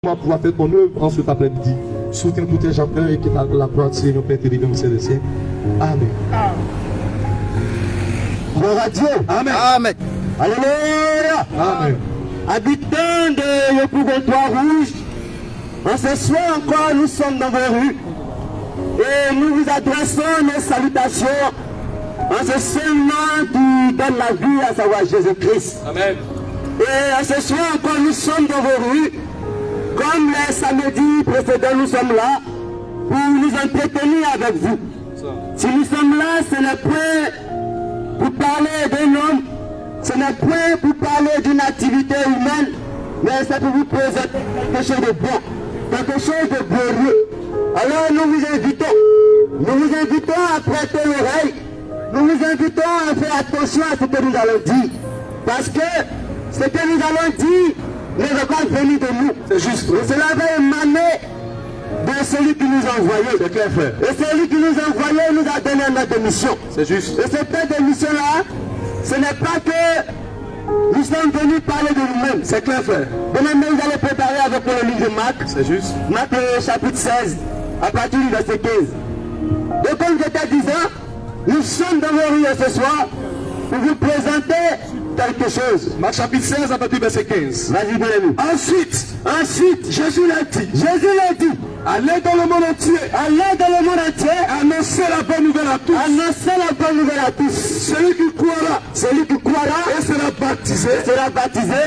va pouvoir faire ton œuvre en cet après-midi. Soutiens tous tes gens et que la gloire de Seigneur Père télévision céleste. Amen. Gloire à Dieu. Amen. Amen. Alléluia. Amen. Habitants de Yopougontois Rouge, en ce soir encore, nous sommes dans vos rues et nous vous adressons nos salutations en ce seul nom qui donne la vie, à savoir Jésus-Christ. Amen. Et en ce soir encore, nous sommes dans vos rues. Comme les samedis précédents, nous sommes là pour nous entretenir avec vous. Si nous sommes là, ce n'est point pour parler d'un homme, ce n'est point pour parler d'une activité humaine, mais c'est pour vous présenter quelque chose de bon, quelque chose de glorieux. Alors nous vous invitons à prêter l'oreille, nous vous invitons à faire attention à ce que nous allons dire. Parce que ce que nous allons dire ne va pas venir de nous. C'est juste. Et cela va émaner de celui qui nous a envoyés. C'est clair, frère. Et celui qui nous a envoyés nous a donné notre mission. C'est juste. Et cette mission-là, ce n'est pas que nous sommes venus parler de nous-mêmes. C'est clair, frère. Demain, vous allez préparer avec moi le livre de Marc. C'est juste. Marc chapitre 16, à partir du verset 15. Donc comme j'étais disant, nous sommes dans vos rues ce soir pour vous présenter quelque chose. Marc chapitre 16 à partir du verset 15. Vas-y, bien aimé. Ensuite, Jésus l'a dit, allez dans le monde entier. Allez dans le monde entier. Annoncez la bonne nouvelle à tous. Annoncez la bonne nouvelle à tous. Celui qui croira et sera baptisé,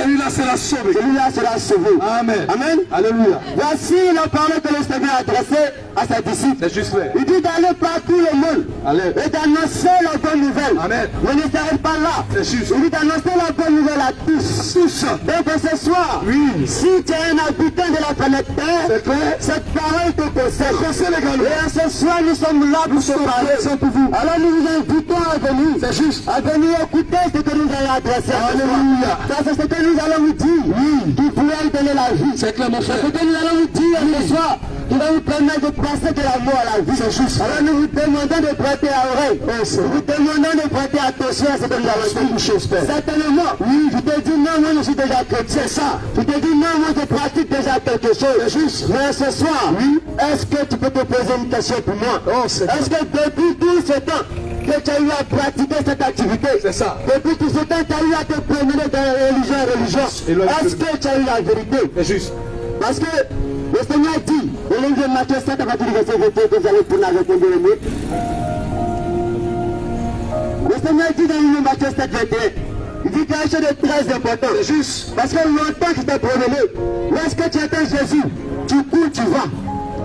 celui-là sera sauvé. Celui-là sera sauvé. Amen. Amen. Alléluia. Voici la parole que le Seigneur a adressée à ses disciples. C'est juste, frère. Il dit d'aller partout le monde. Allez. Et d'annoncer la bonne nouvelle. Amen. Mais ne s'arrête pas là. C'est juste. Il dit d'annoncer la bonne nouvelle à tous. Donc ce soir, Oui. si tu es un habitant de la planète Terre, C'est clair. cette parole te concerne. Concerne également. Et ce soir, nous sommes là pour te parler. pour vous. Alors nous vous invitons à venir. C'est juste. À venir écouter ce que nous allons adresser. Alléluia. Ça, c'est ce que nous allons vous dire. Oui. Qui pourrait donner la vie. C'est clair, mon C'est frère. ce que nous allons vous dire ce soir. Qui va vous permettre de passer de la mort à la vie. C'est juste. Alors nous vous demandons de prêter à l'oreille. Nous vous demandons de prêter attention à ce que nous allons dire. Une chose, frère. Certainement. Oui. Je te dis non, moi je suis déjà chrétien. C'est ça. Je te dis non, moi je pratique déjà quelque chose. C'est juste. Mais ce soir, Oui. est-ce que tu peux te poser une question pour moi? Oh, c'est Est-ce que depuis tout ce temps que tu as eu à pratiquer cette activité, C'est ça. depuis tout ce temps tu as eu à te promener dans la religion en religion, Et là, est-ce que tu as eu la vérité? C'est juste. Parce que le Seigneur dit, au livre de Matthieu 7 à partir du verset 21, que vous allez tourner avec mon bien-aimé. Le Seigneur dit dans le livre de Matthieu 7, 21, il dit quelque chose de très important. C'est juste. Parce que longtemps qu'il t'a promené, lorsque tu entends Jésus, tu cours, tu vas.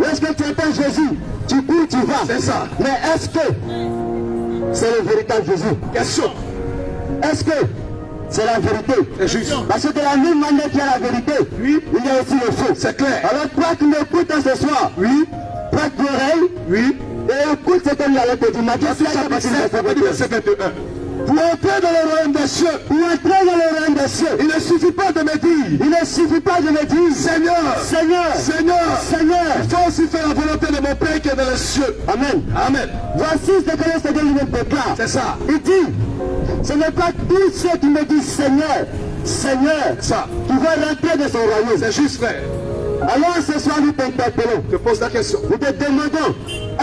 Lorsque tu entends Jésus, tu cours, tu vas. C'est ça. Mais est-ce que c'est le véritable Jésus? Question. Est-ce que c'est la vérité? C'est juste. Parce que de la même manière qu'il y a la vérité, Oui. il y a aussi le faux. C'est clair. Alors toi qui m'écoutes ce soir, Oui. prête l'oreille Oui. et écoute ce que nous allons te dire. Matthieu 7, Chapitre 7 à partir du verset 21. Pour entrer dans le royaume des cieux, Pour entrer dans le royaume des cieux, il ne suffit pas de me dire, il ne suffit pas de me dire Seigneur, Seigneur, Seigneur, Seigneur. il faut aussi faire la volonté de mon Père qui est dans les cieux. Amen. Amen. Voici ce que le Seigneur lui déclare. C'est ça. Il dit, ce n'est pas tous ceux qui me disent Seigneur, Seigneur, Ça. qui vont rentrer dans son royaume. C'est juste, frère. Alors ce soir, nous t'interpellons. Je pose la question. Nous te demandons,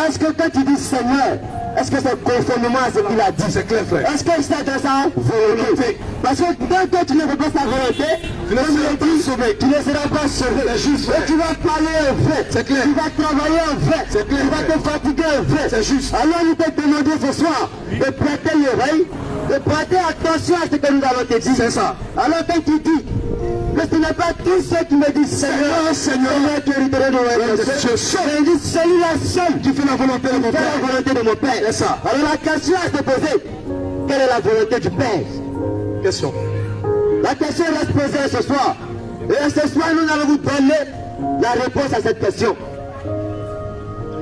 est-ce que quand tu dis Seigneur, est-ce que c'est conformément à ce qu'il a dit? C'est clair, frère. Est-ce que c'est dans sa volonté? Parce que tant que tu ne fais pas sa volonté, Tu ne comme seras il pas dit, sauvé. tu ne seras pas sauvé. C'est juste, Et frère. tu vas parler en vrai. C'est clair. Tu vas travailler en vrai. C'est clair, Tu vas frère. te fatiguer en vrai. C'est juste. Alors nous te demandons ce soir de prêter l'oreille, de prêter attention à ce que nous allons te dire. C'est ça. Alors quand tu dis que ce n'est pas tous ceux qui me disent Seigneur, Seigneur, qui hériteront de royaume de Dieu. Je dis celui-là seul qui fait la volonté de mon fait Père. la volonté de mon Père. C'est ça. Alors la question à se poser, quelle est la volonté du Père? Question. La question reste posée ce soir. Et ce soir, nous allons vous donner la réponse à cette question.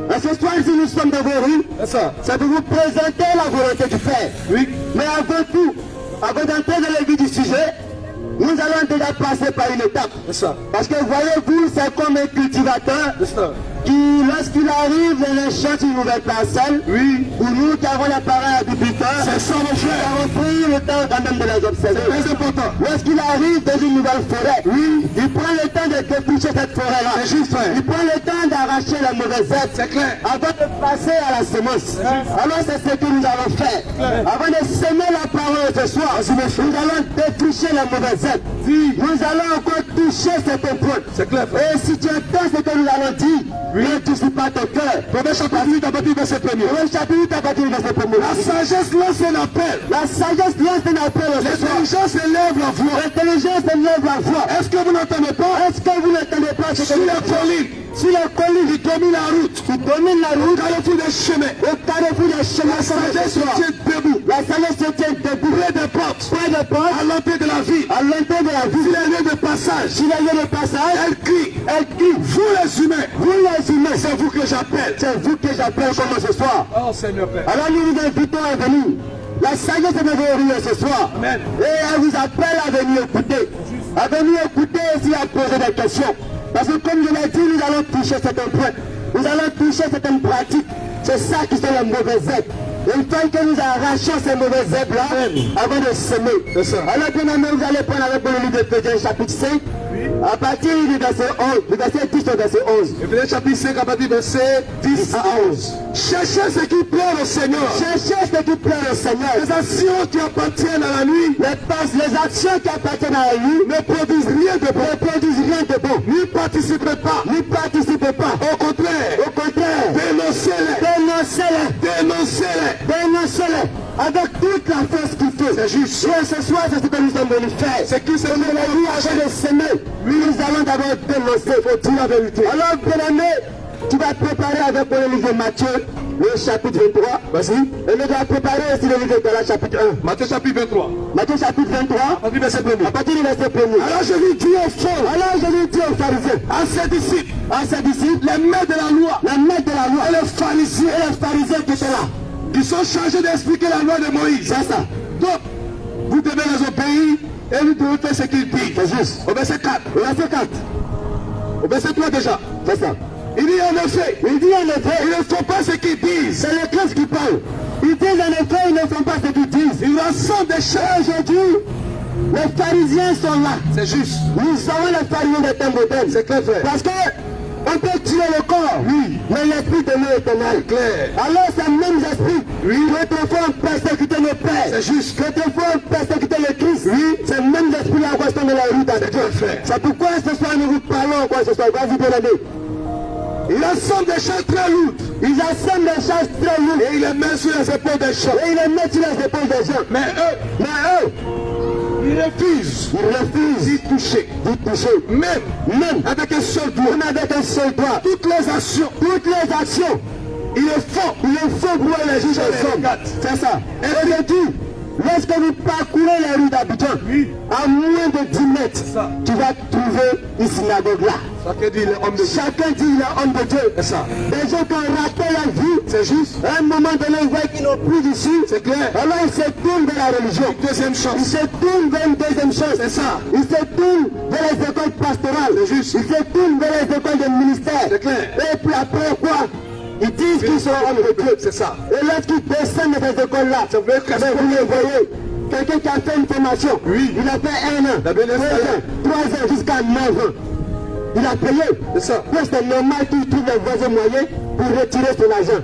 Et ce soir, si nous sommes dans vos rues, C'est ça. c'est pour vous présenter la volonté du Père. Oui. Mais avant tout, avant d'entrer dans le vif du sujet, nous allons déjà passer par une étape. C'est ça. Parce que voyez-vous, c'est comme un cultivateur C'est ça. qui, lorsqu'il arrive, les chantent une nouvelle parcelle. Oui. Pour nous qui avons l'appareil agriculteur, C'est ça, mon nous frère. avons pris le temps quand même de les observer. Très important. Lorsqu'il arrive dans une nouvelle forêt, Oui. il prend le temps de dépoucher cette forêt-là. C'est juste, frère. Il prend le temps d'arracher les mauvaises herbes. C'est clair. Avant de passer à la semence. Alors c'est ce que nous allons faire. Avant de semer la parole ce soir, nous allons dépoucher les mauvaises herbes. Nous allons encore toucher certains points. C'est clair, frère. Et si tu entends ce que nous allons dire, ne touche pas ton cœur. Proverbe chapitre 8 à partir du verset 1er. Proverbe chapitre 8 à partir du verset 1er. La sagesse lance un appel. La sagesse lance un appel ce soir. L'intelligence élève la voix. L'intelligence élève la voix. Est-ce que vous n'entendez pas? Est-ce que vous n'entendez pas ce que Sur nous la disons? colline, Sur la colline qui domine la route, qui domine la au route, carrefour des chemins, au carrefour des chemins, la sagesse se tient debout. la sagesse se tient debout. Près des portes, Près des portes, à l'entrée de la ville, à l'entrée de la s'il ville. y a lieu de passage, S'il y a lieu de passage, elle crie. elle crie. Vous les humains, Vous les humains, c'est vous que j'appelle. c'est vous que j'appelle comme ce soir. Oh Seigneur Père. Alors nous vous invitons à venir. La sagesse est devant vous ce soir. Amen. Et elle vous appelle à venir écouter. À venir écouter et aussi à poser des questions. Parce que comme je l'ai dit, nous allons toucher certains points. Nous allons toucher certaines pratiques. C'est ça qui sont les mauvaises herbes. Il faut que nous arrachions ces mauvaises herbes-là avant de semer. C'est ça. Alors bien aimé, vous allez prendre avec le livre d'Éphésiens chapitre 5. À partir du verset 11, du verset 10 au verset 11. Éphésiens chapitre 5 à partir du verset 10 à 11. Cherchez ce qui plaît au Seigneur. Cherchez ce qui plaît au Seigneur. Les actions qui appartiennent à la nuit Les actions qui appartiennent à lui ne produisent rien de bon. ne produisent rien de bon. N'y participez pas. N'y participez pas. Au contraire, Au contraire, dénoncez-les. dénoncez-les. Dénoncez-les. Dénoncez-les avec toute la force qu'il faut. C'est juste. Et ce soir, c'est ce que nous sommes venus faire. C'est qui c'est Comme je l'ai dit, avant de semer, nous allons d'abord dénoncer. Il faut dire la vérité. Alors, bien-aimé, tu vas préparer avec moi le livre de Matthieu, le chapitre 23. Vas-y. Et nous allons préparer aussi le livre de Galates, chapitre 1. Matthieu chapitre 23. Matthieu, chapitre 23, À partir du verset 1er. à partir du verset 1er. Alors je lui dis au fond, Alors, je lui dis aux pharisiens, à ses disciples, à ses disciples, les maîtres de la loi, les maîtres de la loi, et les pharisiens, et les pharisiens qui étaient là. qui sont chargés d'expliquer la loi de Moïse. C'est ça. Donc, vous devez les obéir et vous devez faire ce qu'ils disent. C'est juste. Au verset 4. Au verset 4. Au verset 3 déjà. C'est ça. Il dit en effet, Il dit en effet, ils ne font pas ce qu'ils disent. c'est le Christ qui parle. Ils disent en effet, ils ne font pas ce qu'ils disent. Ils rassemblent des chars. Aujourd'hui, les pharisiens sont là. C'est juste. Nous savons les pharisiens de temps moderne. C'est clair, frère. Parce que on peut tuer le corps, Oui. mais l'esprit demeure éternel. Clair. Alors ces mêmes esprits, autrefois ont persécuté nos pères. C'est juste. Autrefois ont persécuté le Christ. Ces mêmes esprits-là encore sont dans la route avec Dieu. frère. C'est pourquoi ce soir nous vous parlons encore ce soir. Vas-y, bien-aimé. Ils rassemblent des chars très lourds. Ils assemblent des choses très lourdes Et ils les mettent sur les épaules des chars. et ils les mettent sur les épaules des gens. Mais eux, Mais eux, ils refusent ils refusent d'y toucher. d'y toucher. Même avec un seul doigt. Même avec un seul doigt. Toutes les actions, Ils le font. Ils le font pour les juges Je les des hommes. regarde. C'est ça. Et aujourd'hui, lorsque vous parcourez les rues d'Abidjan, à moins de 10 mètres, ça. tu vas trouver une synagogue là. Chacun dit les hommes de Dieu. Chacun dit il est homme de Dieu. C'est ça. Des gens qui ont raté leur vie. C'est juste. À un moment donné, ils voient qu'ils n'ont plus d'issue. C'est clair. Alors ils se tournent vers la religion. Deuxième Ils chance. se tournent vers une deuxième chose. C'est ça. Ils se tournent vers les écoles pastorales. C'est juste. Ils se tournent vers les écoles de ministère. C'est clair. Et puis après quoi? Ils disent qu'ils sont hommes de Dieu. C'est ça. Et lorsqu'ils descendent de ces écoles-là, Ça veut dire que- vous les voyez. Quelqu'un qui a fait une formation, Oui. il a fait 1 an, La bien 2 installé. ans, 3 ans, jusqu'à 9 ans. Il a payé. C'est ça. Donc c'est normal qu'il trouve les voies et moyens pour retirer son argent.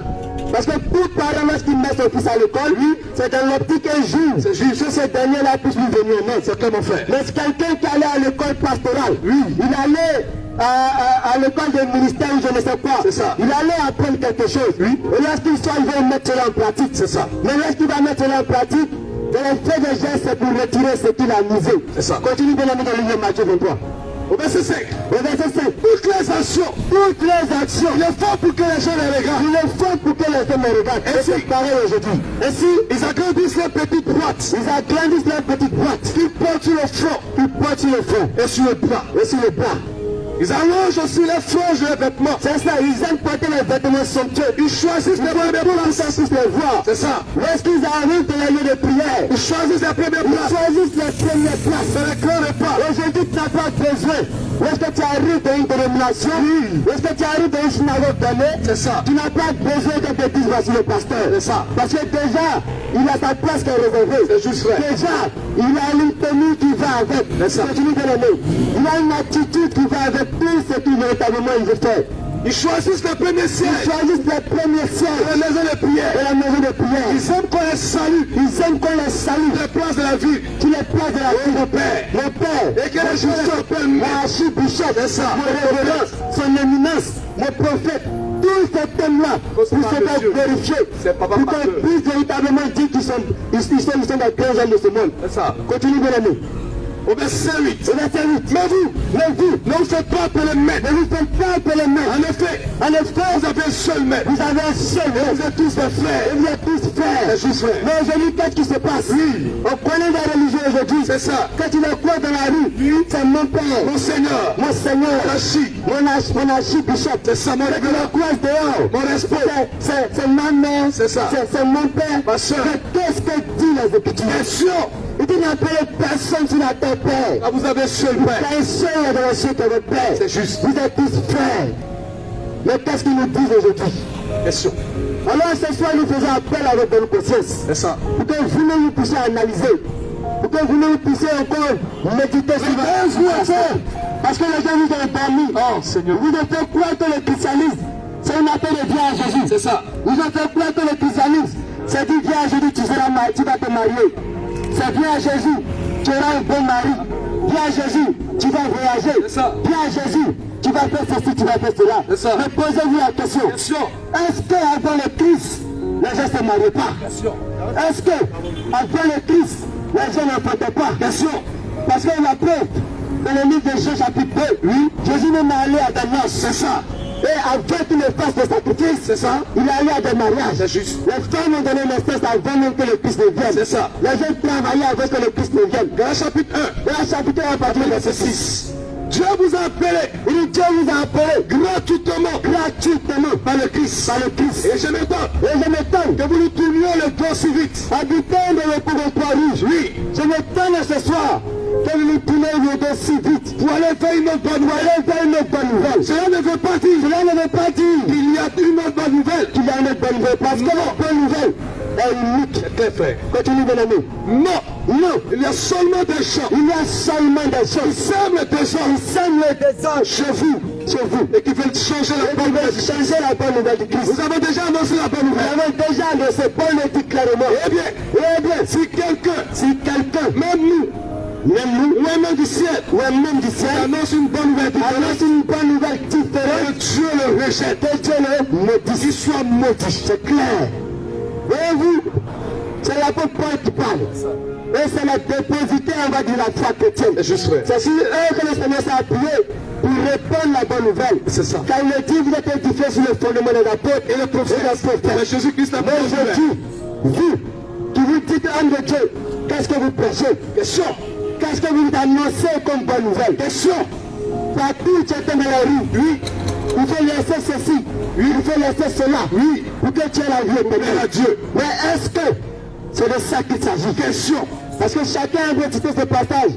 Parce que tout parent, lorsqu'il met son fils à l'école, c'est dans l'optique un jour. C'est juste. Que ce dernier-là puisse lui venir en aide. C'est clair, mon frère. Mais c'est quelqu'un qui allait à l'école pastorale, il allait à l'école de ministère ou je ne sais quoi. C'est ça. Il allait apprendre quelque chose. Et lorsqu'il soit, il va mettre cela en pratique. C'est ça. Mais lorsqu'il va mettre cela en pratique, de les faire des gestes, c'est pour retirer ce qu'il a misé. C'est ça. Continue bien aimé dans le livre de Matthieu 23. Au verset 5. Au verset 5. Toutes les actions, Toutes les actions, il est fort pour que les gens les regardent. il est fort pour que les hommes les regardent. Et Ainsi. c'est pareil aujourd'hui. Ainsi, Ils agrandissent les petites boîtes ils agrandissent leur petite boîte. qu'ils portent sur le front Ils portent sur le front et sur le bras. et sur le bras. Ils allongent aussi les franges de leurs vêtements. C'est ça, ils aiment porter les vêtements somptueux. Ils choisissent les premières Pour que places. ça puisse les voir. C'est ça. Lorsqu'ils arrivent dans les lieux de prière, Ils choisissent les premières ils places. choisissent les premières places. C'est les grands repas. Aujourd'hui, tu n'as pas besoin Est-ce que tu arrives dans une dénomination? Est-ce que tu arrives dans une synagogue donnée? C'est ça. Tu n'as pas besoin de te dire voici le pasteur. C'est ça. Parce que déjà, il a sa place qui est réservée. C'est juste vrai. Déjà, il a une tenue qui va avec. C'est ça. Continue de l'aimer. Il a une attitude qui va avec tout ce qu'il véritablement il veut faire. Ils choisissent le premier ciel. Ils choisissent les premiers sièges La maison de prière. de la maison de prière. Ils aiment qu'on les salue. Ils aiment qu'on les salue. Les places de la ville. Tu les places de la vie. Mon père. Mon père. Et que les choses s'appellent. Mon archibishop. C'est ça. Mon révérence. Son éminence. Mon prophète. Tous ces thèmes-là, pour se faire vérifier. C'est Papa pour Pasteur. qu'on puisse véritablement dire qu'ils sont des grands hommes de ce monde. C'est ça. Continue de l'aimer. Au verset 8. Au verset 8. Mais vous, ne vous faites pas appeler maître. Ne vous faites pas appeler maître. En effet, vous avez un seul maître. Vous avez un seul maître. Vous êtes tous des frères. Vous êtes tous frères. C'est juste vrai. Mais aujourd'hui, qu'est-ce qui se passe? Oui. On connaît la religion aujourd'hui. C'est ça. Quand tu le crois dans la rue, c'est mon père, Mon Seigneur. mon Seigneur, mon archibishop. C'est ça, mon Tu règlement. le crois dehors. Mon respect. C'est ma mère. C'est ça. C'est mon père. Ma soeur. Mais qu'est-ce que dit les Écritures? Bien sûr. Il dit n'appelez personne sur la terre père. Ah, vous avez un seul père. Il y a un seul dans le ciel qui est votre père. C'est juste. Vous êtes tous frères. Mais qu'est-ce qu'ils nous disent aujourd'hui? Bien sûr. Alors ce soir, nous faisons appel à votre bonne conscience. C'est ça. Pour que vous ne nous puissiez analyser. Pour que vous ne nous puissiez encore méditer sur votre. Parce que les gens vous ont dormi. Oh, Seigneur. Vous avez fait croire que le christianisme, c'est une appel de viens à Jésus. C'est ça. Vous avez fait croire que le christianisme, c'est dit viens à Jésus, tu vas te marier. C'est viens à Jésus, tu auras un bon mari. Viens à Jésus, tu vas voyager. C'est ça. Viens à Jésus, tu vas faire ceci, tu vas faire cela. C'est ça. Mais posez-vous la question. Bien sûr. Est-ce qu'avant le Christ, les gens ne se mariaient pas? Bien sûr. Est-ce qu'avant le Christ, les gens ne fêtaient pas? Bien sûr. Parce que la preuve, dans le livre de Jean chapitre 2, oui, Jésus même est allé à des noces. C'est ça. Et avant qu'il ne fasse le sacrifice, C'est ça. il est allé à des mariages. C'est juste. Les femmes ont donné naissance avant même que le Christ ne vienne. C'est ça. Les gens travaillaient avant que le Christ ne vienne. Galates chapitre 1. Dans la chapitre 1, à partir du verset 6. 6. Dieu vous a appelé Il dit Dieu vous a appelé gratuitement par le Christ. Et je m'étonne Et je m'étonne que vous nous tourniez le dos si vite. habitant dans le purgatoire rouge. Oui. Je m'étonne ce soir que vous nous tournez le dos si vite. Pour aller faire une autre bonne Pour nouvelle. aller faire une autre bonne nouvelle. Cela ne veut pas dire Cela ne veut pas dire qu'il y a une autre bonne nouvelle. qu'il y a une autre bonne nouvelle. Parce que la bonne nouvelle est unique. C'est très frère. Continue de l'aimer. Non. Non. Il y a seulement des gens Il y a seulement des qui choses. semblent des gens Ils semblent des anges chez vous. et qui veulent changer la Et bonne qui nouvelle. veulent changer la bonne nouvelle du Christ. Vous avez déjà annoncé la bonne Vous nouvelle. avez déjà annoncé, Paul le dit clairement. Eh bien, si quelqu'un, même nous, même nous, ou un homme du ciel, ou un homme du ciel, annonce une bonne nouvelle annonce une bonne nouvelle que différente, Dieu le rejette, que Dieu le maudit. qu'il soit maudit. C'est clair. Voyez-vous, c'est l'apôtre Paul qui parle. Et c'est le dépositaire, on va dire, la foi chrétienne. C'est juste vrai. C'est sur eux que le Seigneur s'est appuyé pour répandre la bonne nouvelle. C'est ça. Car il dit, vous êtes édifiés sur le fondement des apôtres et le prophète des Mais prophètes. Jésus-Christ a Mais pas aujourd'hui, vous, qui vous dites homme de Dieu, qu'est-ce que vous prêchez? Question. Qu'est-ce que vous annoncez comme bonne nouvelle? Question. Partout, tu es dans la rue. Oui. Il faut laisser ceci. Oui. Il faut laisser cela. Oui. Pour que tu aies la vie éternelle. Mais à Dieu. Mais est-ce que c'est de ça qu'il s'agit? Question. Parce que chacun veut citer ce passage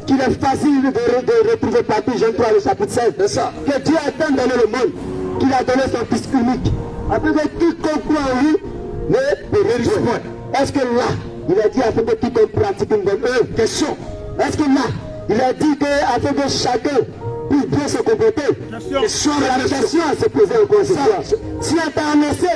qu'il est facile de retrouver partout, Jean 3, le chapitre 16. C'est ça. Que Dieu a tant donné le monde qu'il a donné son Fils unique. Afin que quiconque croit en lui ne périsse point. Est-ce que là, il a dit afin que quiconque pratique une bonne œuvre? Question. Est-ce que là, il a dit que afin que chacun puisse bien se comporter? Question. C'est la question à se poser encore ce soir. Si on t'a annoncé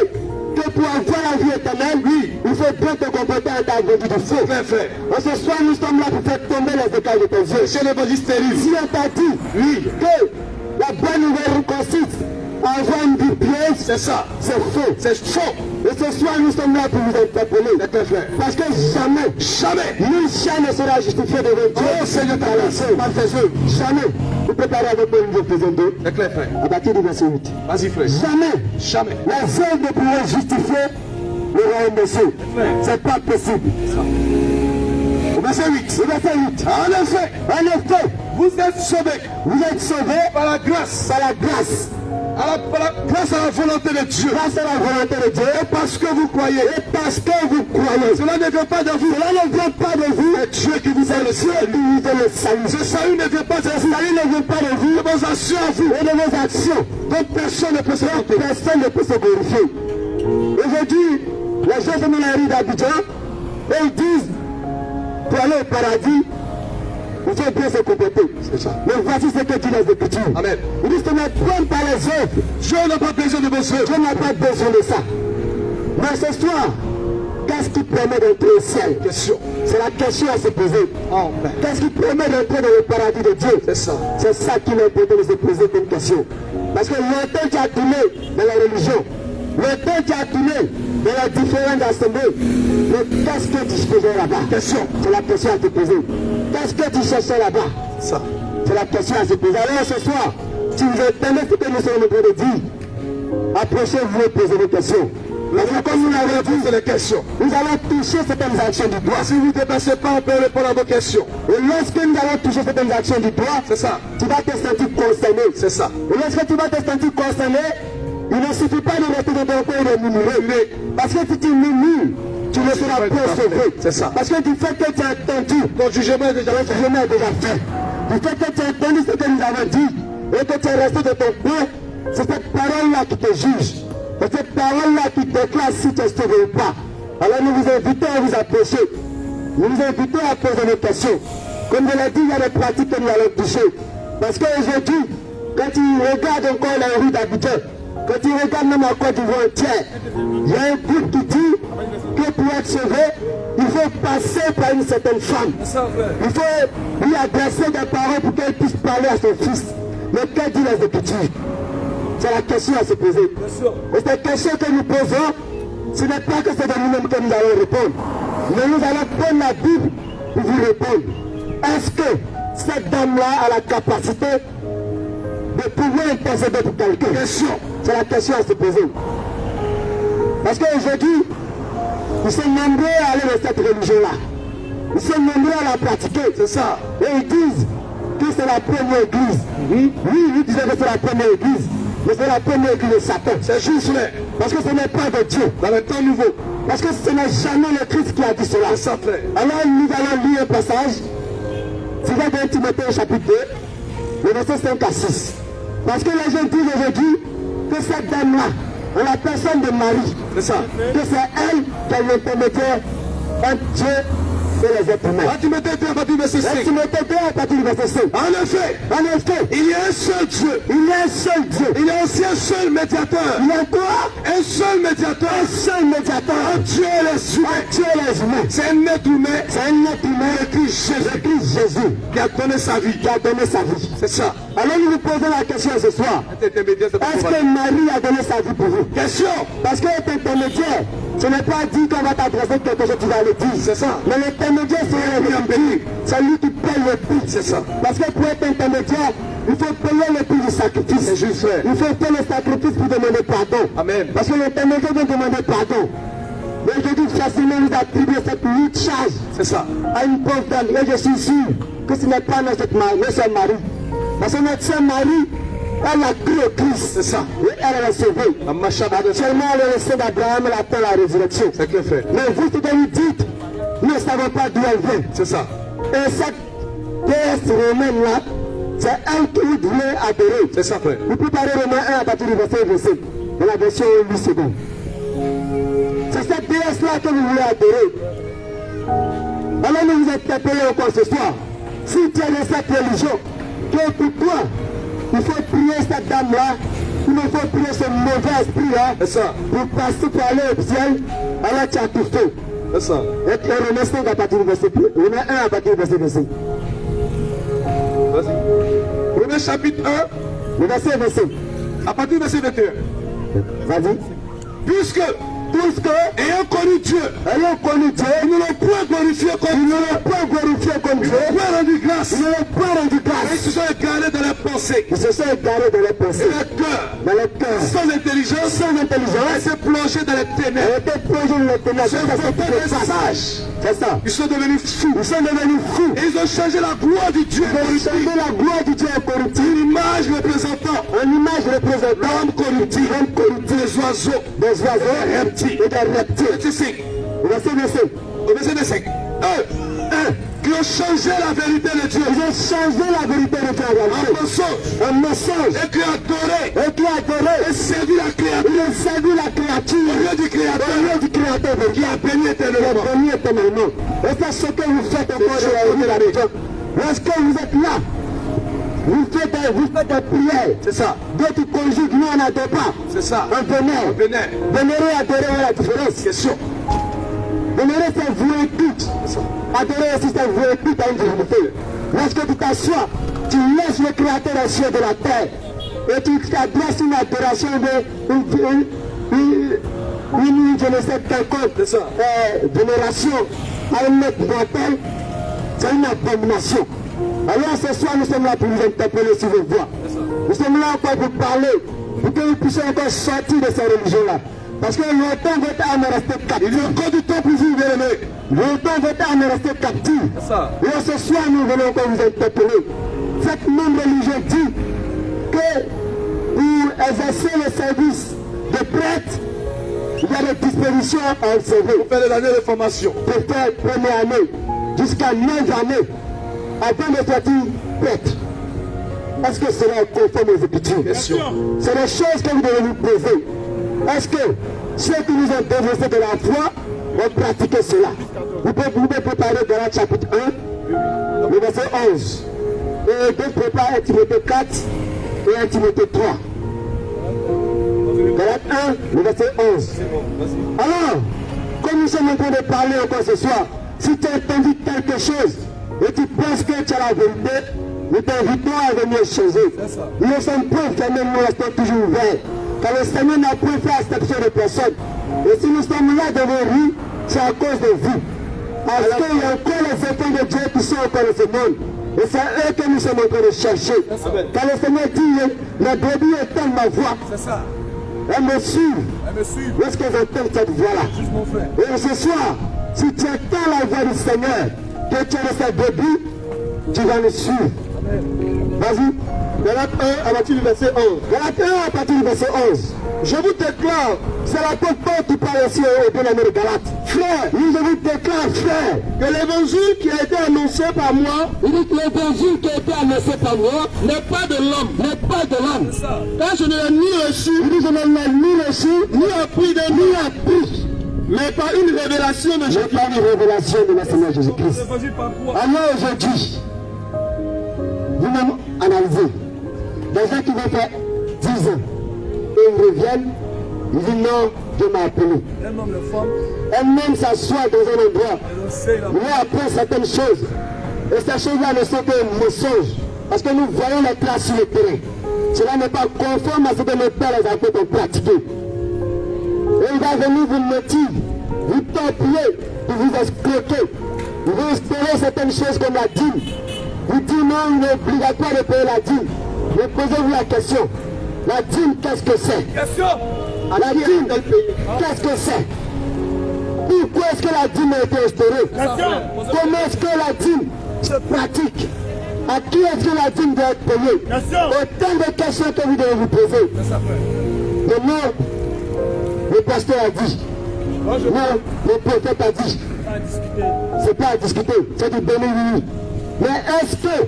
que pour avoir la vie éternelle, oui, il faut bien te comporter en ta vendu du feu. Bien fait. Ce soir, nous sommes là pour faire tomber les écailles de tes yeux. Chez l'évangile stérile. Si on t'a dit, oui, que la bonne nouvelle consiste à avoir une vie pieuse, C'est ça. c'est faux. C'est faux. Et ce soir, nous sommes là pour vous interpeller. C'est très frère. Parce que jamais, nul chien ne sera justifié devant Dieu. Oh Seigneur, par ses œuvres. Jamais. Vous préparez avec moi une vidéo faisant 2. C'est clair, frère. À partir du verset 8. Vas-y, frère. Jamais. Les œuvres ne pourront justifier le royaume des cieux. C'est pas possible. Au verset 8. Le verset 8. En effet, Vous êtes sauvés. Vous êtes sauvés Par la grâce. par la grâce. Grâce à la volonté de Dieu. Grâce à la volonté de Dieu. Et parce que vous croyez. Et parce que vous croyez. Cela ne vient pas de vous. Cela ne vient pas de vous. C'est Dieu qui vous a le Dieu salut. qui vous donne le salut. Ce salut ne vient pas de Ce vous. salut ne vient pas de vous. De vos actions à vous. Et de vos actions. Donc personne ne peut se Donc vanter. personne ne peut se glorifier. Aujourd'hui, les gens sont dans la rue d'Abidjan et ils disent pour aller au paradis, il faut bien se comporter. C'est ça. Mais voici ce que dit les Écritures. Amen. Ils disent que ne prenne pas les œuvres. Dieu n'a pas besoin de vos œuvres. Dieu n'a pas besoin de ça. Mais ce soir, qu'est-ce qui permet d'entrer au ciel? Question. C'est la question à se poser. Amen. Qu'est-ce qui permet d'entrer dans le paradis de Dieu? C'est ça. C'est ça qu'il est important de se poser comme question. Parce que longtemps tu as tourné dans la religion, longtemps tu as tourné dans les différentes assemblées, mais qu'est-ce que tu faisais là-bas? Question. C'est la question à te poser. Qu'est-ce que tu cherchais là-bas? Ça. C'est la question à se poser. Alors ce soir, si vous entendez ce que nous sommes en train de dire, approchez-vous et posez des questions. Parce que comme nous l'avons dit, C'est les questions. nous allons toucher certaines actions du doigt. Si vous ne dépassez pas, on peut répondre à vos questions. Et lorsque nous allons toucher certaines actions du doigt, C'est ça. tu vas te sentir concerné. C'est ça. Et lorsque tu vas te sentir concerné, il ne suffit pas de rester dans ton coin et de murmurer. Parce que si tu murmures, tu ne seras pas sauvé. C'est ça. Parce que du fait que tu as entendu, Ton jugement est déjà le fait. jugement est déjà fait. Du fait que tu as entendu ce que nous avons dit et que tu es resté dans ton coin, c'est cette parole-là qui te juge. C'est cette parole-là qui déclare si tu es sauvé ou pas. Alors nous vous invitons à vous approcher. Nous vous invitons à poser des questions. Comme je l'ai dit, il y a des pratiques que nous allons toucher. Parce qu'aujourd'hui, quand tu regardes encore la rue d'Abidjan, quand tu regardes même en Côte d'Ivoire entière, il y a un groupe qui dit que pour être sauvé, il faut passer par une certaine femme. Il faut lui adresser des paroles pour qu'elle puisse parler à son fils. Mais que dit les Écritures? C'est la question à se poser. Et cette question que nous posons, ce n'est pas que c'est de nous-mêmes que nous allons répondre. Mais nous allons prendre la Bible pour vous répondre. Est-ce que cette dame-là a la capacité de pouvoir intercéder pour quelqu'un? Question. C'est la question à se poser. Parce qu'aujourd'hui, nous sommes nombreux à aller dans cette religion-là. Nous sommes nombreux à la pratiquer. C'est ça. Et ils disent que c'est la première église. Oui, ils disaient que c'est la première église. Mais c'est la première église de Satan. C'est juste là. Parce que ce n'est pas de Dieu. Dans le temps nouveau. Parce que ce n'est jamais le Christ qui a dit cela. C'est ça, frère. Alors nous allons lire un passage. C'est dans 1 Timothée chapitre 2, le verset 5 à 6. Parce que les gens disent aujourd'hui que cette dame-là, en la personne de Marie, C'est ça. que c'est elle qui est l'intermédiaire entre Dieu et les êtres humains. Timothée 2, verset 5. Timothée 2 à partir du verset 5. En effet, En effet, il y a un seul Dieu. il y a un seul Dieu. Il y a aussi un seul médiateur. Il y a quoi? Un seul médiateur. Un seul médiateur. Dieu et les humains. Dieu et les humains. C'est un être humain. C'est un être humain, Le Christ Jésus. le Christ Jésus, Qui a donné sa vie. qui a donné sa vie. C'est ça. Alors nous vous posons la question ce soir. Cet intermédiaire, c'est Est-ce pas que Marie a donné sa vie pour vous? Question. Parce que l'intermédiaire, ce n'est pas dit qu'on va t'adresser quelque chose, tu vas le dire. C'est ça. Mais l'intermédiaire, c'est un prix. C'est lui qui paye le prix. C'est ça. Parce que pour être intermédiaire, il faut payer le prix du sacrifice. C'est juste, frère. Il faut faire le sacrifice pour demander pardon. Amen. Parce que l'intermédiaire doit demander pardon. Mais je dis facilement vous attribuer cette lourde charge C'est ça. à une pauvre dame. Et je suis sûr que ce n'est pas notre sœur Marie. Parce que notre sœur Marie, elle a cru au Christ. C'est ça. Et elle est sauvée. La machada de Actuellement, elle est le sein d'Abraham, elle attend la résurrection. C'est que frère. Mais vous, ce que vous dites, nous ne savons pas d'où elle vient. C'est ça. Et cette déesse romaine-là, c'est elle que vous devez adorer. C'est ça, frère. Vous préparez Romains 1 à partir du verset 25, dans la version 8 secondes. C'est cette déesse-là que vous voulez adorer. Alors nous vous interpellons encore ce soir. Si tu es de cette religion, que pour toi, il faut prier cette dame-là, il faut prier ce mauvais esprit-là, C'est ça. pour passer pour aller au ciel, alors tu as tout fait. C'est ça. Et Romains 5 à partir du verset 2. Romains 1 à partir du verset 25. Vas-y. Romains chapitre 1, Le verset 25. à partir du verset 21. Vas-y. Puisque Tous que, ayant connu Dieu, ils ne l'ont point glorifié comme Dieu. ils n'ont pas rendu grâce. Ils ne l'ont point rendu Et ils grâce. se sont égarés dans leurs pensées. Ils se sont égarés dans les Et pensées, leur cœur, dans les cœurs, sans intelligence, sans ils intelligence. s'est plongé dans les Ils ténèbres. étaient plongés dans les ténèbres. Ils Ça, se c'est faisaient le des passage. sages. C'est ça. Ils sont devenus fous. Ils sont devenus fous. Et ils ont changé la gloire du Dieu Ils ont corruptible. changé la gloire du Dieu incorruptible. Une image représentant Une image représentant l'homme corruptible, des oiseaux, des oiseaux des reptiles. et des reptiles. Verset 5. Verset 25. Au verset 5. Qui ont changé la vérité de Dieu Ils ont changé la vérité de Dieu en en réalité. mensonge. Un mensonge. Et qui ont adoré Et qui a adoré. et servi la créature Ils ont servi la créature. au lieu du Au créateur lieu du créateur de qui Dieu. a béni Il a éternellement. béni éternellement. Et c'est ce que vous faites encore de la vie de la religion. Lorsque vous êtes là, vous faites des prières. C'est ça. D'autres conjuguent, nous on n'adore pas. C'est ça. On vénère. Vénère. Vénérer, adorer, voilà la différence. Question. Vénérer, c'est vouer tout. Adorer aussi, c'est vouer tout à une divinité. Lorsque tu t'assois, tu laisses le créateur des cieux et de la terre. Et tu adresses une adoration je ne sais quelconque C'est ça. vénération à un être mortel. C'est une abomination. Alors ce soir, nous sommes là pour vous interpeller sur vos voix. Nous sommes là encore pour parler, pour que vous puissiez encore sortir de cette religion-là. Parce que longtemps votre âme est restée captive. Il y a encore du temps pour vous, bien-aimés. Longtemps votre âme est restée captive. C'est ça. Et ce soir, nous venons encore vous interpeller. Cette même religion dit que pour exercer le service de prêtre, il y a des dispositions à observer. Faire des années de formation. Pour faire première année jusqu'à 9 années avant de sortir prêtre. Est-ce que cela est conforme aux Écritures? Question. C'est les choses que vous devez vous poser. Est-ce que ceux qui nous ont développé de la foi ont pratiqué cela? Vous pouvez préparer Galates chapitre 1, le verset 11. Et donc prépare 1 Timothée 4 et 1 Timothée 3. Galates 1, le verset 11. Alors, comme nous sommes en train de parler encore ce soir, si tu as entendu quelque chose et tu penses que tu as la vérité, nous t'invitons à venir changer. Nous ne sommes pas fermés, nous restons toujours ouverts. Car le Seigneur n'a point fait exception de personne. Et si nous sommes là devant lui, c'est à cause de vous. Parce qu'il y a encore les enfants de Dieu qui sont encore dans ce monde. Et c'est eux que nous sommes en train de chercher. Car le Seigneur dit, la brebis entend ma voix. C'est ça. Elle me suit. Elle me suit. Lorsqu'elles entendent cette voix-là. Juste mon frère. Et ce soir, si tu entends la voix du Seigneur, que tu es de cette brebis, tu vas le suivre. Vas-y. Galates 1 à partir du verset 11. Galates 1 à partir du verset 11. Je vous déclare, c'est l'apôtre Paul qui parle ici au bien-aimé de Galates. Frère, oui, je vous déclare, frère, que l'évangile qui a été annoncé par moi, il dit que l'évangile qui a été annoncé par moi n'est pas de l'homme, n'est pas de l'homme. Car je ne l'ai ni reçu, il dit je ne l'ai ni reçu, ni appris de ni appris, mais par une révélation de Jésus. Par une révélation de notre Seigneur Jésus-Christ. L'évangile par quoi? Alors aujourd'hui, vous-même analysez. Des gens qui vont faire 10 ans, et ils reviennent, ils disent non, Dieu m'a appelé. Un homme, une femme, Elle-même s'assoit dans un endroit, elle enseigne la lui apprend certaines choses. Et ces choses-là ne sont que mensonges. Parce que nous voyons les traces sur le terrain. Cela n'est pas conforme à ce que nos pères les apôtres ont pratiqué. Et il va venir vous mentir, vous torpiller, vous escroquer. Vous va instaurer certaines choses comme la dîme. Vous dites non, il est obligatoire de payer la dîme. Mais posez-vous la question. La dîme, qu'est-ce que c'est? question. La dîme, qu'est-ce que c'est? Pourquoi est-ce que la dîme a été instaurée? Comment est-ce que la dîme se pratique? À qui est-ce que la dîme doit être payée? Autant de questions que vous devez vous poser. Maintenant, le pasteur a dit, non, le prophète a dit, c'est pas à discuter, c'est du béni. Mais est-ce que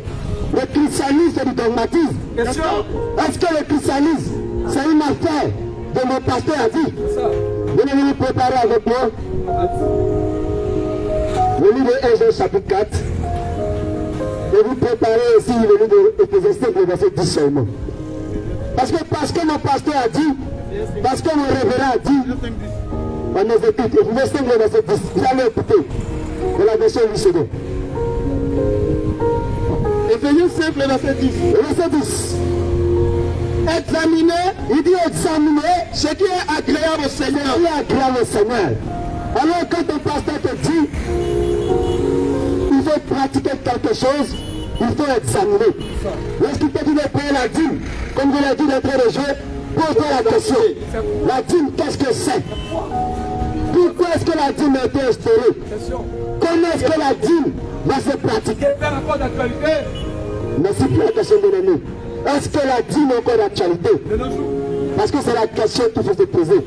le christianisme c'est du dogmatisme? Est-ce que le christianisme c'est une affaire de mon pasteur a dit? Venez vous préparer avec moi. Le livre de 1 Jean chapitre 4. Et vous préparez aussi le livre de Ecclésiastes, le verset 10 seulement. Parce que mon pasteur a dit, parce que mon révérend a dit, on exécute. Et vous laissez le verset 10. Vous allez écouter de la version 8 secondes. Éphésiens 5, le verset 10. Le verset 10. examiner, il dit examiner ce qui est agréable au Seigneur. Ce qui est agréable au Seigneur. Alors quand ton pasteur te dit, il faut pratiquer quelque chose, il faut examiner. Lorsqu'il te dit de payer la dîme, comme je l'ai dit d'entrée de jeu, pose-toi la question. La dîme, qu'est-ce que c'est? Pourquoi est-ce que la dîme a été instaurée? Comment est-ce que la dîme va se pratiquer? Merci pour la question de l'ennemi. Est-ce que la dîme est encore d'actualité? Parce que c'est la question qu'il faut se poser.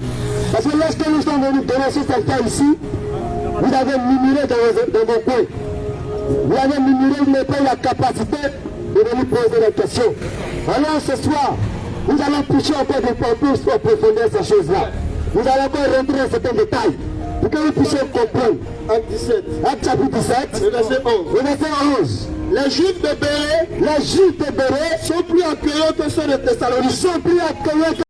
Parce que lorsque nous sommes venus dénoncer certains ici, vous avez murmuré dans vos coins. Vous avez murmuré, vous n'avez pas eu la capacité de venir poser des questions. Alors ce soir, nous allons toucher encore des points plus en profondeur ces choses-là. Nous allons encore rentrer dans certains détails pour que vous puissiez comprendre. Acte 17. Acte chapitre 17. Le verset 11. Le verset 11. Les Juifs de Bérée sont plus accueillants que ceux de Thessalonique. Ils sont plus accueillants que